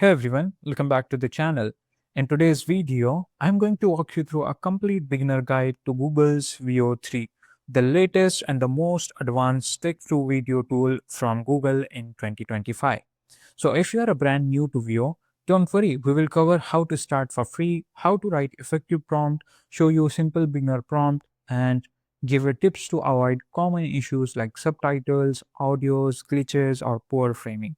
Hey everyone, welcome back to the channel. In today's video, I'm going to walk you through a complete beginner guide to Google's VEO 3, the latest and the most advanced click-through video tool from Google in 2025. So if you are a brand new to VEO, don't worry, we will cover how to start for free, how to write effective prompt, show you simple beginner prompt, and give you tips to avoid common issues like subtitles, audios, glitches, or poor framing.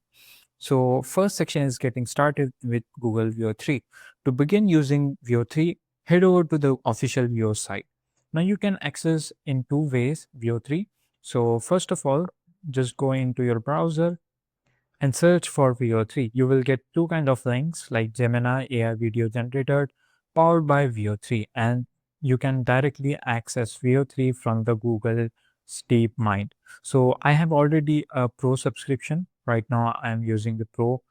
So first section is getting started with Google VEO 3. To begin using VEO 3, head over to the official VEO site. Now you can access in two ways VEO 3. So first of all, just go into your browser and search for VO3. You will get two kind of links like Gemini AI video generator powered by VO3, and you can directly access VO3 from the Google Steep Mind. So I have already a pro subscription. Right now I'm using the pro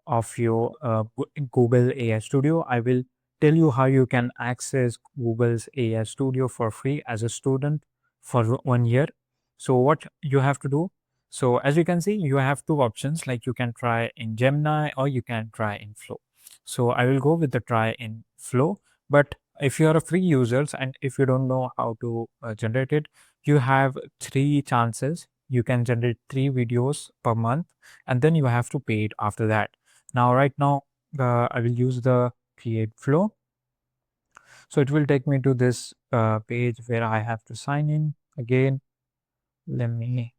of your Google AI Studio. I will tell you how you can access Google's AI Studio for free as a student for 1 year. So what you have to do, so as you can see, you have two options, like you can try in Gemini or you can try in Flow. So I will go with the try in Flow. But if you are a free users and if you don't know how to generate it, you have three chances. You can generate three videos per month and then you have to pay it after that. Now, right now, I will use the create flow. So it will take me to this page where I have to sign in again. Let me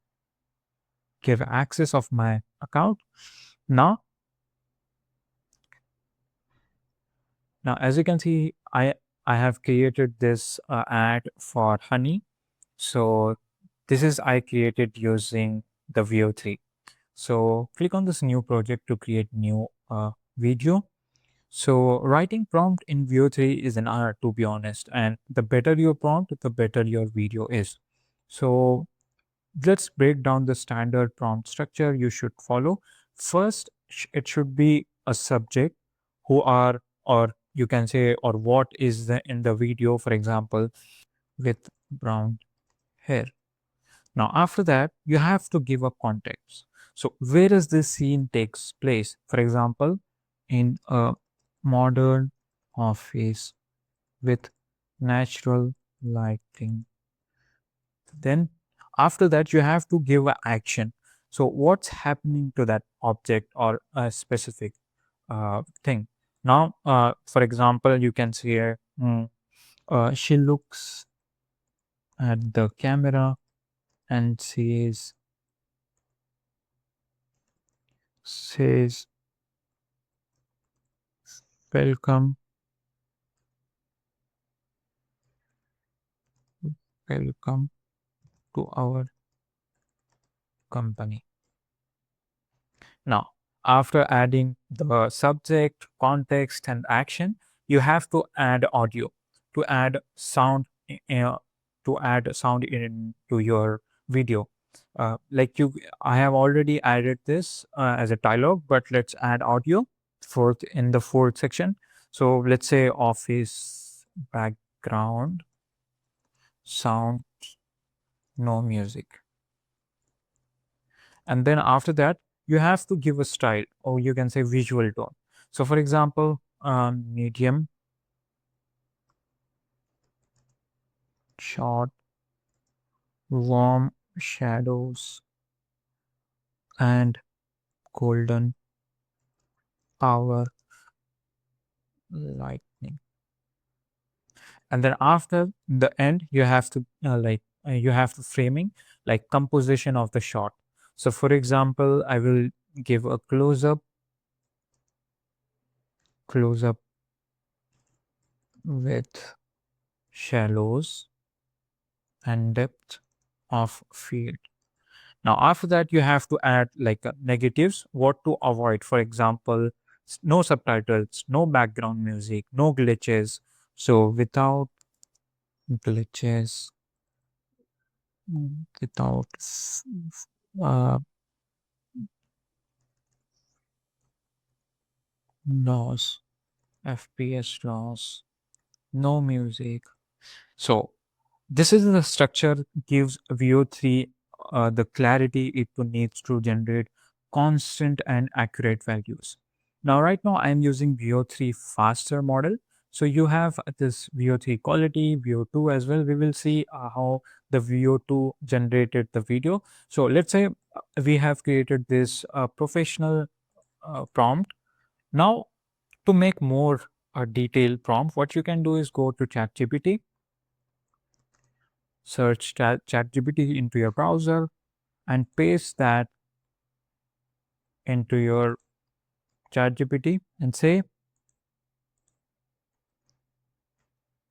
give access of my account. Now, now as you can see, I have created this ad for Honey. So this is I created using the VO3. So click on this new project to create new video. So writing prompt in VO3 is an art, to be honest, and the better your prompt, the better your video is. So let's break down the standard prompt structure you should follow. First, it should be a subject who are, or you can say, or what is the in the video, for example, with brown hair. Now, after that, you have to give a context. So, where does this scene takes place? For example, in a modern office with natural lighting. Then after that, you have to give an action. So what's happening to that object or a specific thing? Now, for example, you can see here, she looks at the camera and says welcome, welcome to our company. Now, after adding the subject, context, and action, you have to add audio to add sound to add sound into your video. Like I have already added this as a dialogue, but let's add audio fourth in the fourth section. So let's say office background sound, no music. And then after that, you have to give a style, or you can say visual tone. So for example, medium, short, warm shadows, and golden hour lightning. And then after the end, you have to you have to framing, like composition of the shot. So for example, I will give a close up with shallows and depth of field. Now, after that, you have to add like negatives, what to avoid. For example, no subtitles, no background music, no glitches. So, without glitches, without uh, loss, FPS loss, no music. So, this is the structure gives VO3 the clarity it needs to generate constant and accurate values. Now, right now, I'm using VO3 faster model. So you have this VO3 quality, VO2 as well. We will see how the VO2 generated the video. So let's say we have created this professional prompt. Now, to make more detailed prompt, what you can do is go to ChatGPT, search ChatGPT into your browser, and paste that into your ChatGPT and say,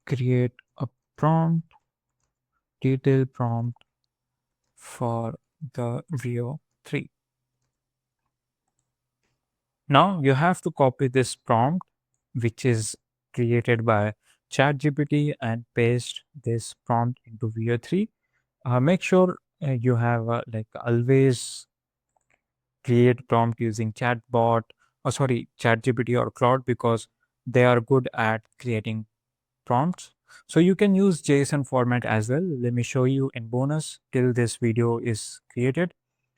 create a prompt, detailed prompt for the VEO 3. Now you have to copy this prompt, which is created by ChatGPT, and paste this prompt into VEO 3. Make sure you have like always create prompt using chatbot, or sorry, ChatGPT or Claude, because they are good at creating prompts. So you can use JSON format as well. Let me show you in bonus till this video is created.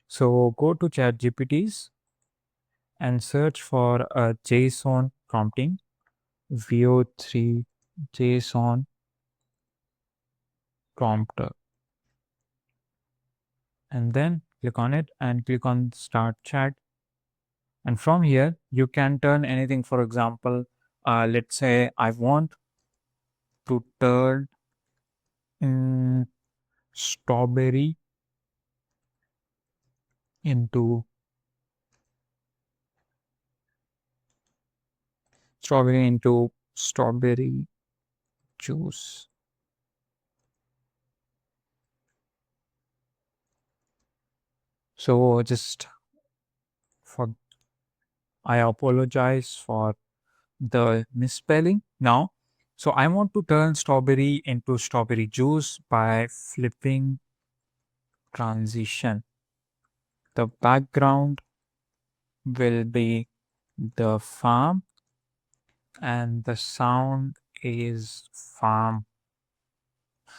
So go to ChatGPTs and search for a JSON prompting, VO3 JSON prompter, and then click on it and click on start chat. And from here, you can turn anything. For example, let's say I want to turn mm, strawberry into strawberry juice. So just for I apologize for the misspelling now. So I want to turn strawberry into strawberry juice by flipping transition. The background will be the farm and the sound is farm.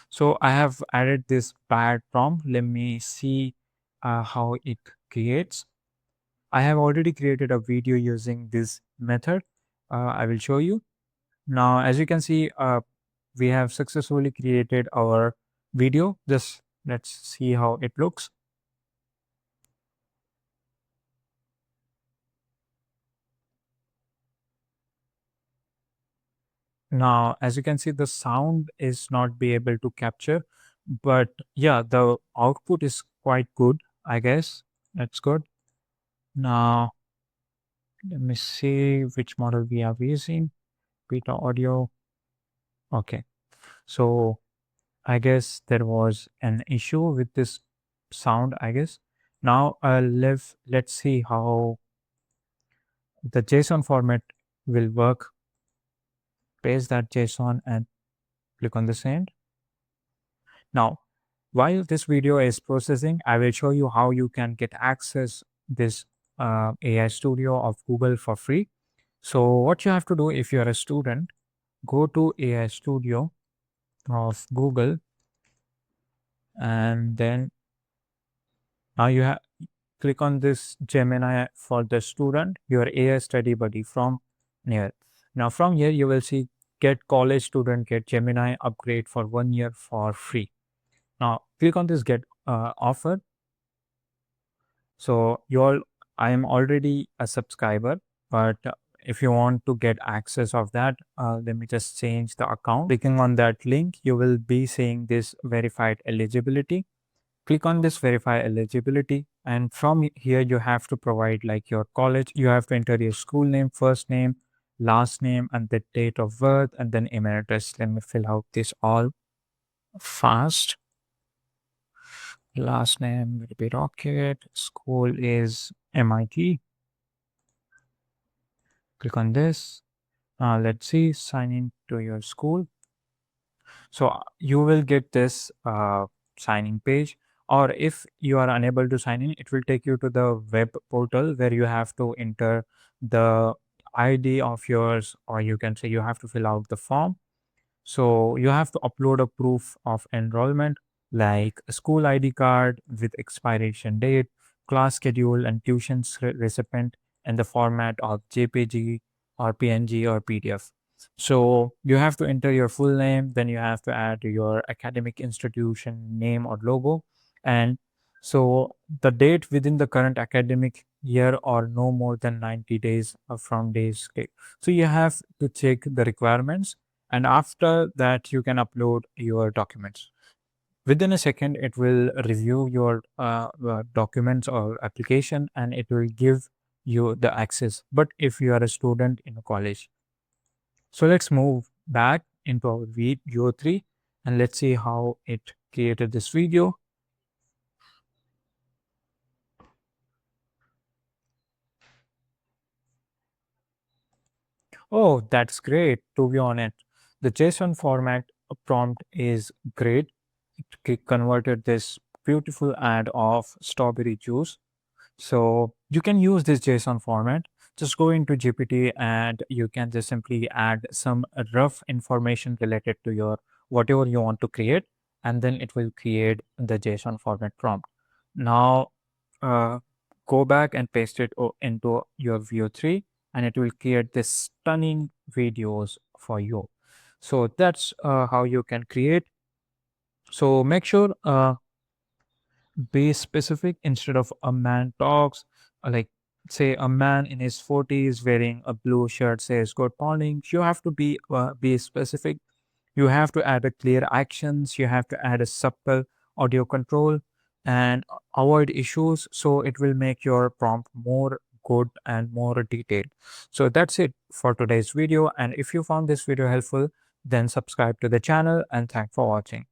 So I have added this bad prompt. Let me see how it creates. I have already created a video using this method. I will show you. Now, as you can see, we have successfully created our video. Just let's see how it looks. Now, as you can see, the sound is not be able to capture, but yeah, the output is quite good, I guess. That's good. Now, let me see which model we are using. Beta audio. Okay. So I guess there was an issue with this sound, I guess. Now let's see how the JSON format will work. Paste that JSON and click on the send. Now, while this video is processing, I will show you how you can get access this AI Studio of Google for free. So what you have to do if you are a student, go to AI Studio of Google, and then now you have click on this Gemini for the student, your AI study buddy from here. Now from here you will see get college student get Gemini upgrade for 1 year for free. Now click on this get offer. So I am already a subscriber, but if you want to get access of that, let me just change the account. Clicking on that link, you will be seeing this verified eligibility. Click on this verify eligibility, and from here you have to provide like your college. You have to enter your school name, first name, last name, and the date of birth, and then email address. Let me fill out this all fast. Last name will be Rocket, school is MIT. Click on this. Let's see, sign in to your school. So you will get this signing page, or if you are unable to sign in, it will take you to the web portal where you have to enter the ID of yours, or you can say you have to fill out the form. So you have to upload a proof of enrollment like a school ID card with expiration date, class schedule, and tuition recipient. in the format of JPG or PNG or PDF. So you have to enter your full name, then you have to add your academic institution name or logo, and so the date within the current academic year or no more than 90 days from day's date. So you have to check the requirements, and after that you can upload your documents. Within a second, it will review your documents or application, and it will give you the access. But if you are a student in a college, so let's move back into our video 3 and let's see how it created this video. Oh, that's great. To be honest, the JSON format prompt is great. It converted this beautiful ad of strawberry juice. So you can use this JSON format. Just go into GPT and you can just simply add some rough information related to your whatever you want to create, and then it will create the JSON format prompt. Now, uh, go back and paste it into your Veo 3, and it will create this stunning videos for you. So that's how you can create. So make sure be specific instead of a man talks, like say a man in his 40s wearing a blue shirt says good morning. You have to be specific. You have to add a clear actions, you have to add a subtle audio control, and avoid issues, so it will make your prompt more good and more detailed. So that's it for today's video, and if you found this video helpful, then subscribe to the channel, and thanks for watching.